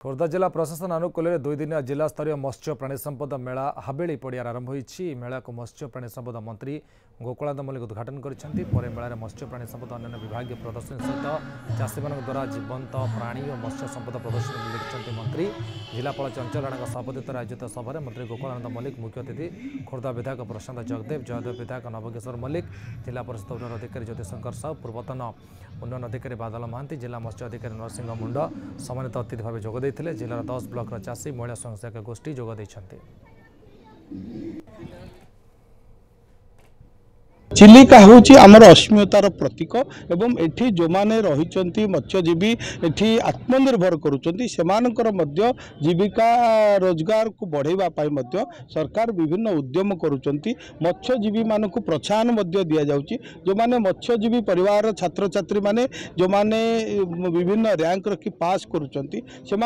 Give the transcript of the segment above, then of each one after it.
खोर्धा जिला प्रशासन अनुकूल में 2 दिनिया जिला स्तरीय मत्स्य प्राणी संपद मेला हाबेली पड़ियार आरंभ होईछि। मेला को मत्स्य प्राणी संपद मंत्री गोकुलानंद मल्लिक उद्घाटन करिसेंति। परे मेला मत्स्य प्राणी संपद अन्य विभागीय प्रदर्शनी सहित चाषी द्वारा जीवंत प्राणी और मत्स्य संपद प्रदर्शनी देखते मंत्री। जिलापाल चंचल राणा सभापतित्व आयोजित सभा मंत्री गोकुलानंद मल्लिक मुख्य अतिथि, खोर्धा विधायक प्रशांत जगदेव, जयदेव विधायक नवगेश्वर मल्लिक, जिला परिषद उन्नयन अधिकारी ज्योतिशंकर साहू, पूर्वतन उन्नयन अधिकारी बादल महांती, जिला मत्स्य अधिकारी नरसिंह मुंड सम्मानित अतिथि भाव जोगदे जिलार 10 ब्लॉक चाषी महिला स्वयंसहायक गोष्ठी जोगदे। चिलिका हूँ आमर अस्मितार प्रतीक एवं एठी जो माने रही मत्स्यजीवी एठी आत्मनिर्भर करुँच जीविका रोजगार को बढ़ावा सरकार विभिन्न उद्यम करुँच। मत्स्यजीवी मान को प्रोत्साहन दि जाऊँगी। जो माने मत्स्यजीवी परिवार छात्र छात्री माने जो माने विभिन्न रैंक रखी पास करुँच से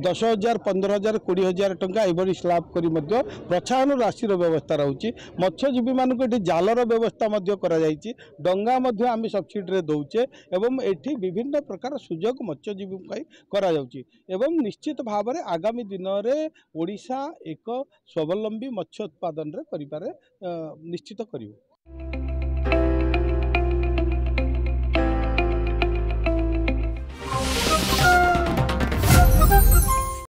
10,000 15,000 20,000 टंका एवरी स्लैब करी प्रोत्साहन राशि व्यवस्था रही। मत्स्यजीवी मान को जाल व्यवस्था डंगा आम सब्सिडी दौचे एवं एठी विभिन्न प्रकार सुजोग मत्स्यजीवी एवं निश्चित भाव में आगामी दिन में ओडिशा एक स्वावलंबी मत्स्य उत्पादन निश्चित करियो।